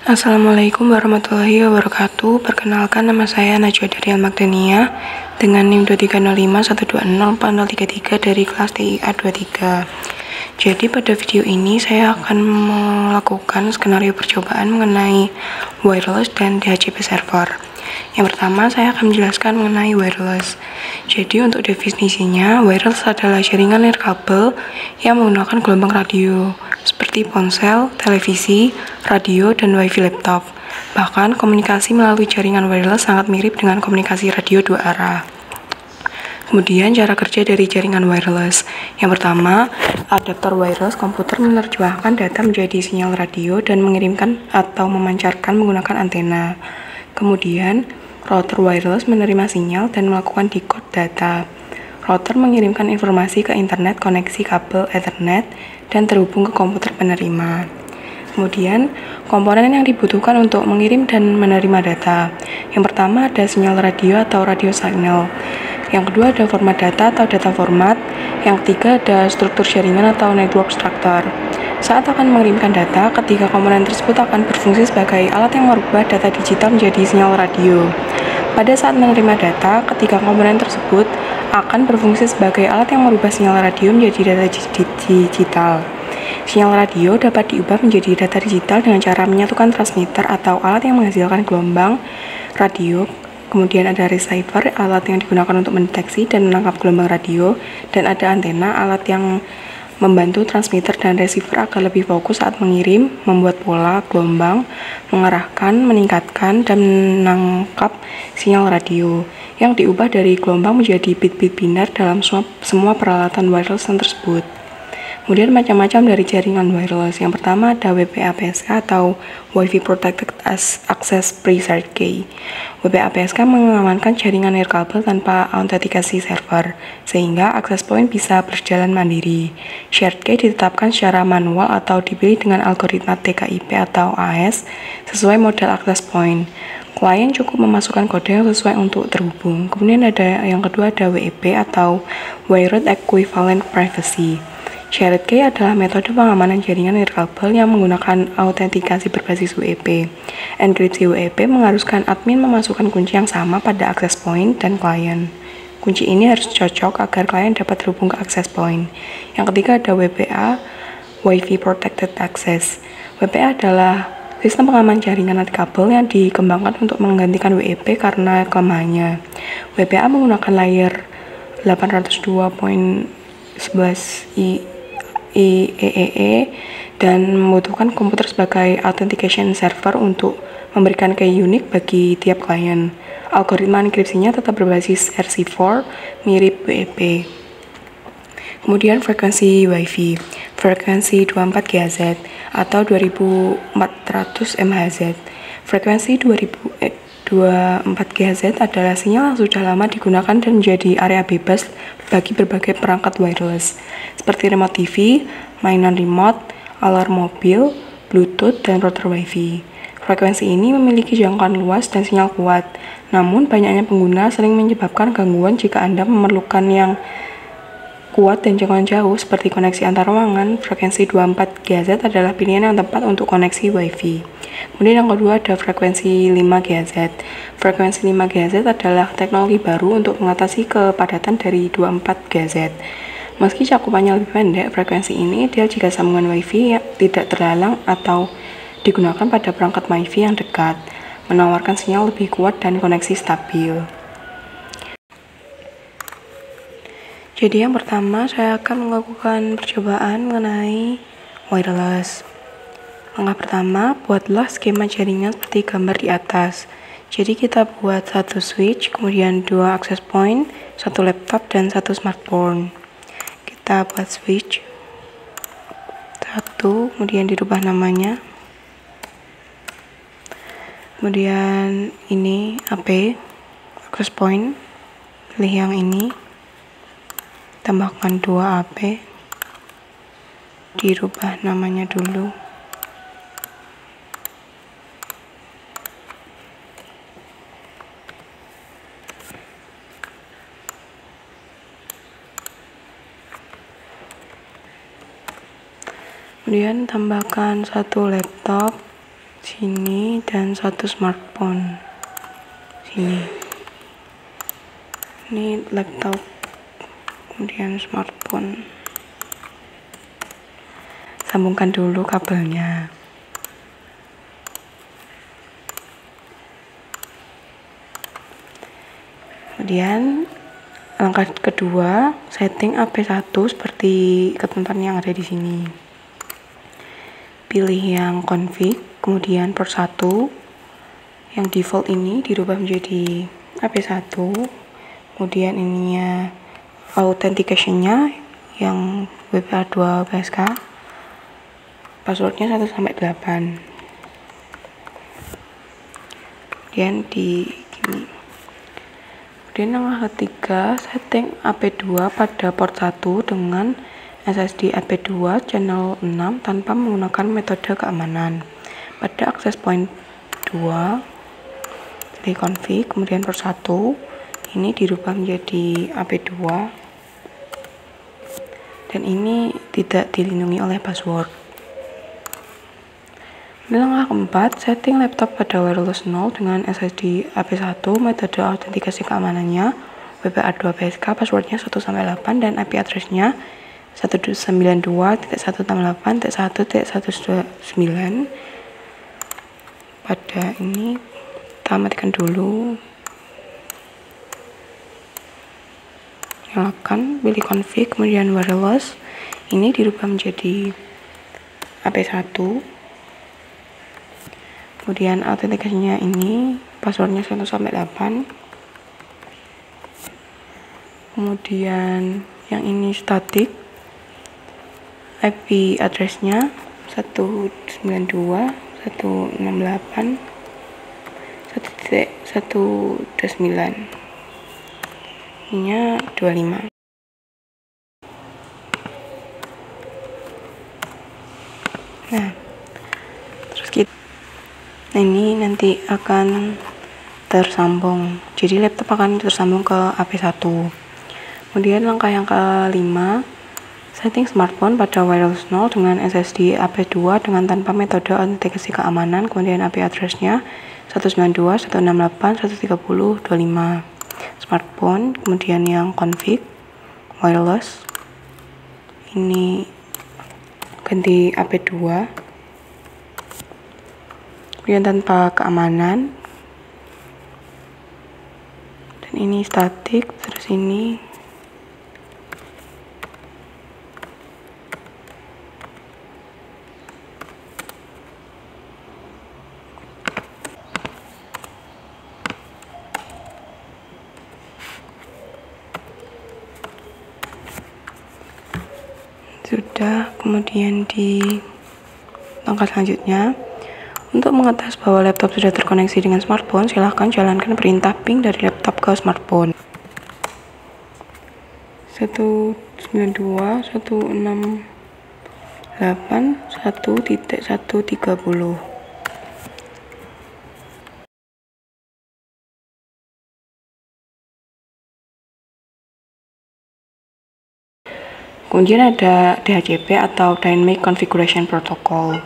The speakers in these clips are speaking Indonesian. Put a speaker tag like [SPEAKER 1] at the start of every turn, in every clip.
[SPEAKER 1] Assalamualaikum warahmatullahi wabarakatuh. Perkenalkan, nama saya Najwa Daryal Magdania dengan NIM 2305120433 dari kelas TIA 23. Jadi pada video ini saya akan melakukan skenario percobaan mengenai wireless dan DHCP server. Yang pertama, saya akan menjelaskan mengenai wireless. Jadi untuk definisinya, wireless adalah jaringan nirkabel yang menggunakan gelombang radio seperti ponsel, televisi, radio, dan wifi laptop. Bahkan komunikasi melalui jaringan wireless sangat mirip dengan komunikasi radio dua arah. Kemudian cara kerja dari jaringan wireless. Yang pertama, adaptor wireless komputer menerjemahkan data menjadi sinyal radio dan mengirimkan atau memancarkan menggunakan antena. Kemudian, router wireless menerima sinyal dan melakukan decode data. Router mengirimkan informasi ke internet koneksi kabel Ethernet dan terhubung ke komputer penerima. Kemudian, komponen yang dibutuhkan untuk mengirim dan menerima data. Yang pertama ada sinyal radio atau radio signal. Yang kedua ada format data atau data format. Yang ketiga ada struktur jaringan atau network structure. Saat akan mengirimkan data, ketiga komponen tersebut akan berfungsi sebagai alat yang merubah data digital menjadi sinyal radio. Pada saat menerima data, ketiga komponen tersebut akan berfungsi sebagai alat yang merubah sinyal radio menjadi data digital. Sinyal radio dapat diubah menjadi data digital dengan cara menyatukan transmitter atau alat yang menghasilkan gelombang radio. Kemudian ada receiver, alat yang digunakan untuk mendeteksi dan menangkap gelombang radio, dan ada antena, alat yang membantu transmitter dan receiver agar lebih fokus saat mengirim, membuat pola, gelombang, mengarahkan, meningkatkan, dan menangkap sinyal radio yang diubah dari gelombang menjadi bit-bit binar dalam semua peralatan wireless tersebut. Kemudian macam-macam dari jaringan wireless. Yang pertama ada WPA-PSK atau Wi-Fi Protected Access Pre-Shared Key. WPA-PSK mengamankan jaringan nirkabel tanpa autentikasi server, sehingga akses point bisa berjalan mandiri. Shared Key ditetapkan secara manual atau dipilih dengan algoritma TKIP atau AES sesuai model access point. Klien cukup memasukkan kode yang sesuai untuk terhubung. Kemudian ada yang kedua ada WEP atau Wired Equivalent Privacy. Shared Key adalah metode pengamanan jaringan nirkabel yang menggunakan autentikasi berbasis WEP. Enkripsi WEP mengharuskan admin memasukkan kunci yang sama pada access point dan klien. Kunci ini harus cocok agar klien dapat terhubung ke access point. Yang ketiga ada WPA, Wi-Fi Protected Access. WPA adalah sistem pengaman jaringan nirkabel yang dikembangkan untuk menggantikan WEP karena kelemahannya. WPA menggunakan layer 802.11i IEEE dan membutuhkan komputer sebagai authentication server untuk memberikan key unik bagi tiap klien. Algoritma enkripsinya tetap berbasis RC4 mirip WEP. Kemudian frekuensi Wi-Fi, frekuensi 24 GHz atau 2400 MHz. Frekuensi 24 GHz adalah sinyal yang sudah lama digunakan dan menjadi area bebas bagi berbagai perangkat wireless, seperti remote TV, mainan remote, alarm mobil, Bluetooth, dan router Wi-Fi. Frekuensi ini memiliki jangkauan luas dan sinyal kuat, namun banyaknya pengguna sering menyebabkan gangguan jika Anda memerlukan yang kuat dan jangkauan jauh seperti koneksi antar ruangan. Frekuensi 24 GHz adalah pilihan yang tepat untuk koneksi Wi-Fi. Kemudian yang kedua ada frekuensi 5 GHz. Frekuensi 5 GHz adalah teknologi baru untuk mengatasi kepadatan dari 24 GHz. Meski cakupannya lebih pendek, frekuensi ini ideal jika sambungan Wi-Fi tidak terhalang atau digunakan pada perangkat Wi-Fi yang dekat, menawarkan sinyal lebih kuat dan koneksi stabil. Jadi yang pertama saya akan melakukan percobaan mengenai wireless. Langkah pertama, buatlah skema jaringan seperti gambar di atas. Jadi kita buat satu switch, kemudian dua access point, satu laptop, dan satu smartphone. Kita buat switch satu, kemudian dirubah namanya. Kemudian ini AP, access point, pilih yang ini. Tambahkan 2 AP, dirubah namanya dulu. Kemudian tambahkan satu laptop, sini dan satu smartphone sini. Ini laptop, kemudian smartphone. Sambungkan dulu kabelnya. Kemudian langkah kedua, setting AP1 seperti ketentuan yang ada di sini. Pilih yang config, kemudian port 1. Yang default ini dirubah menjadi AP1. Kemudian ininya authentication-nya yang WPA2 PSK. Passwordnya 1-8. Kemudian di gini. Kemudian langkah ketiga, setting AP2 pada port 1 dengan SSD AP2 channel 6 tanpa menggunakan metode keamanan. Pada access point 2, pilih config, kemudian port 1, ini dirubah menjadi AP2, dan ini tidak dilindungi oleh password. Langkah keempat, setting laptop pada wireless 0 dengan SSD AP1, metode autentikasi keamanannya WPA2 PSK, passwordnya 1-8 dan IP address-nya 192.168.1.129. Pada ini kita matikan dulu, nyalakan, pilih config, kemudian wireless, ini dirubah menjadi AP1. Kemudian autentikasinya ini passwordnya 1-8. Kemudian yang ini static, IP address-nya 192.168.1.1.9. Ininya 25. Nah, ini nanti akan tersambung. Jadi laptop akan tersambung ke AP1. Kemudian langkah yang kelima, setting smartphone pada wireless 0 dengan SSD AP2 dengan tanpa metode autentikasi keamanan, kemudian IP address-nya 192.168.130.25. Smartphone, kemudian yang config wireless, ini ganti AP2, kemudian tanpa keamanan, dan ini static, terus ini sudah. Kemudian di langkah selanjutnya, untuk mengetahui bahwa laptop sudah terkoneksi dengan smartphone, silahkan jalankan perintah ping dari laptop ke smartphone. 192.168.1.130. Kemudian ada DHCP atau Dynamic Configuration Protocol.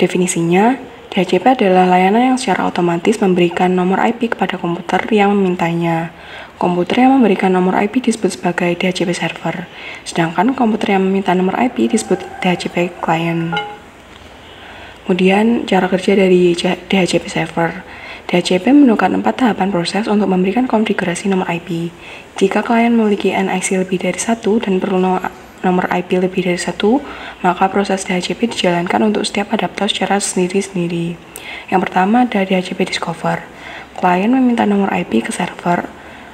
[SPEAKER 1] Definisinya, DHCP adalah layanan yang secara otomatis memberikan nomor IP kepada komputer yang memintanya. Komputer yang memberikan nomor IP disebut sebagai DHCP server, sedangkan komputer yang meminta nomor IP disebut DHCP client. Kemudian, cara kerja dari DHCP server. DHCP menggunakan 4 tahapan proses untuk memberikan konfigurasi nomor IP. Jika klien memiliki NIC lebih dari 1 dan perlu nomor IP lebih dari 1, maka proses DHCP dijalankan untuk setiap adaptor secara sendiri-sendiri. Yang pertama ada DHCP discover. Klien meminta nomor IP ke server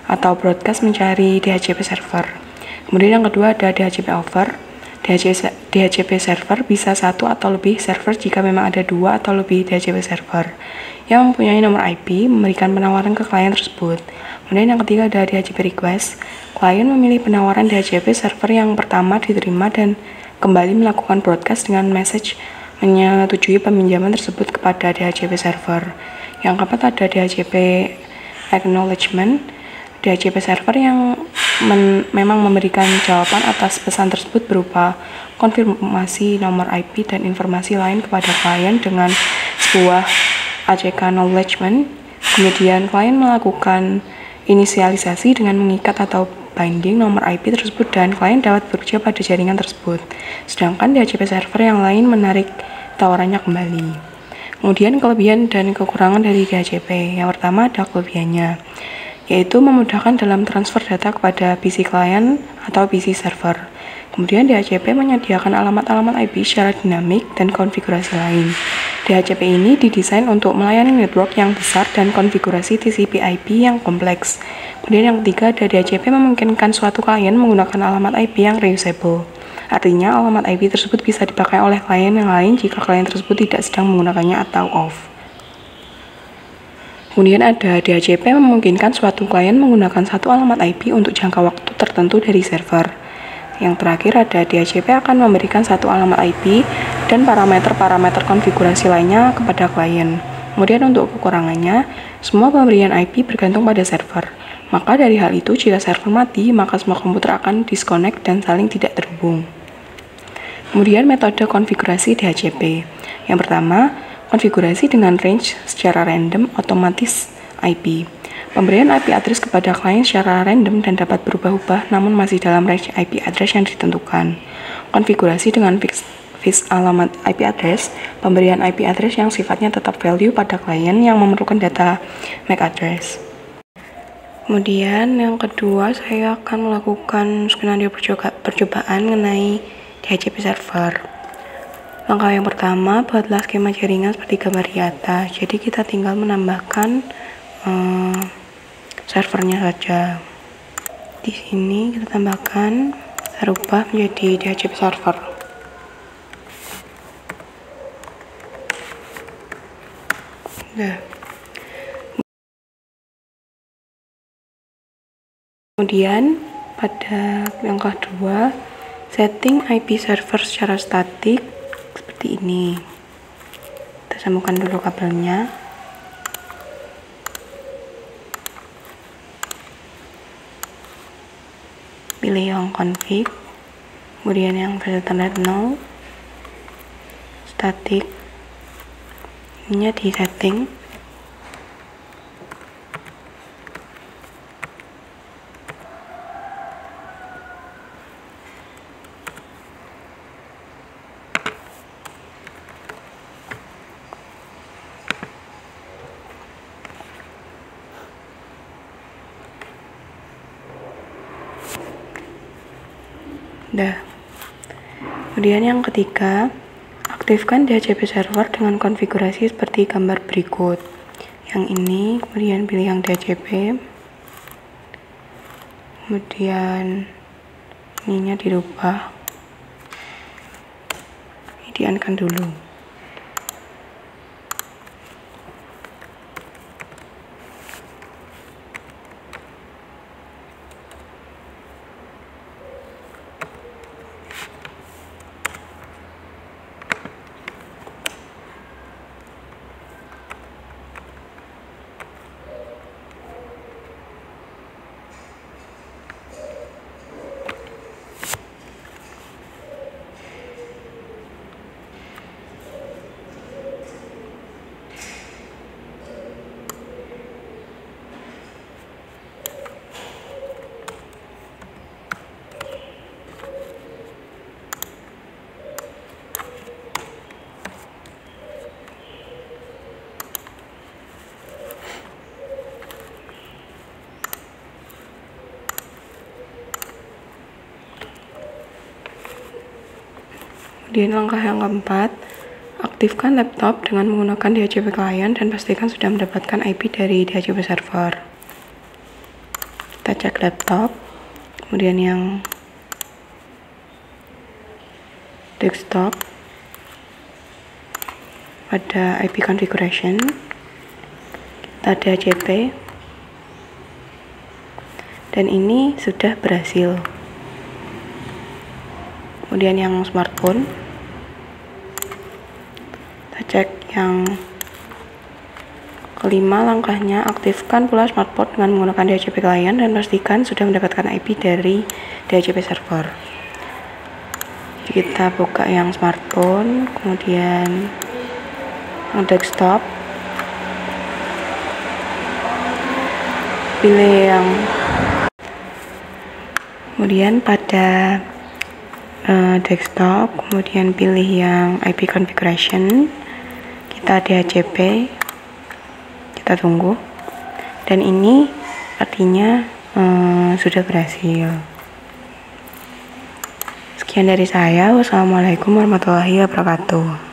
[SPEAKER 1] atau broadcast mencari DHCP server. Kemudian yang kedua ada DHCP offer. DHCP server bisa 1 atau lebih server jika memang ada 2 atau lebih DHCP server yang mempunyai nomor IP memberikan penawaran ke klien tersebut. Kemudian yang ketiga ada DHCP request. Klien memilih penawaran DHCP server yang pertama diterima dan kembali melakukan broadcast dengan message menyetujui peminjaman tersebut kepada DHCP server. Yang keempat ada DHCP acknowledgement. DHCP server yang memang memberikan jawaban atas pesan tersebut berupa konfirmasi nomor IP dan informasi lain kepada klien dengan sebuah ACK acknowledgement. Kemudian klien melakukan inisialisasi dengan mengikat atau binding nomor IP tersebut dan klien dapat bekerja pada jaringan tersebut. Sedangkan DHCP server yang lain menarik tawarannya kembali. Kemudian kelebihan dan kekurangan dari DHCP. Yang pertama ada kelebihannya, yaitu memudahkan dalam transfer data kepada PC klien atau PC server. Kemudian DHCP menyediakan alamat-alamat IP secara dinamik dan konfigurasi lain. DHCP ini didesain untuk melayani network yang besar dan konfigurasi TCP/IP yang kompleks. Kemudian yang ketiga ada DHCP memungkinkan suatu klien menggunakan alamat IP yang reusable. Artinya alamat IP tersebut bisa dipakai oleh klien yang lain jika klien tersebut tidak sedang menggunakannya atau off. Kemudian ada DHCP memungkinkan suatu klien menggunakan satu alamat IP untuk jangka waktu tertentu dari server. Yang terakhir ada DHCP akan memberikan satu alamat IP dan parameter-parameter konfigurasi lainnya kepada klien. Kemudian untuk kekurangannya, semua pemberian IP bergantung pada server. Maka dari hal itu, jika server mati, maka semua komputer akan disconnect dan saling tidak terhubung. Kemudian metode konfigurasi DHCP. Yang pertama, konfigurasi dengan range secara random otomatis IP. Pemberian IP address kepada klien secara random dan dapat berubah-ubah namun masih dalam range IP address yang ditentukan. Konfigurasi dengan fixed alamat IP address. Pemberian IP address yang sifatnya tetap value pada klien yang memerlukan data MAC address. Kemudian yang kedua, saya akan melakukan skenario percobaan mengenai DHCP server. Langkah yang pertama, buatlah skema jaringan seperti gambar di atas. Jadi kita tinggal menambahkan servernya saja. Di sini kita tambahkan, kita rubah menjadi DHCP server. Nah. Kemudian pada langkah 2, setting IP server secara statik seperti ini. Kita sambungkan dulu kabelnya. Pilih yang config, kemudian yang versi standar 0, static, ininya di setting. Kemudian yang ketiga, aktifkan DHCP server dengan konfigurasi seperti gambar berikut. Yang ini, kemudian pilih yang DHCP, kemudian ininya dirubah, di-on-kan dulu. Kemudian langkah yang keempat, aktifkan laptop dengan menggunakan DHCP client dan pastikan sudah mendapatkan IP dari DHCP server. Kita cek laptop, kemudian yang desktop, pada IP configuration, kita DHCP, dan ini sudah berhasil. Kemudian yang smartphone, kita cek yang kelima, langkahnya aktifkan pula smartport dengan menggunakan DHCP client dan pastikan sudah mendapatkan IP dari DHCP server. Kita buka yang smartphone, kemudian yang desktop, pilih yang kemudian pada desktop, kemudian pilih yang IP configuration, kita DHCP, kita tunggu, dan ini artinya sudah berhasil. Sekian dari saya. Wassalamualaikum warahmatullahi wabarakatuh.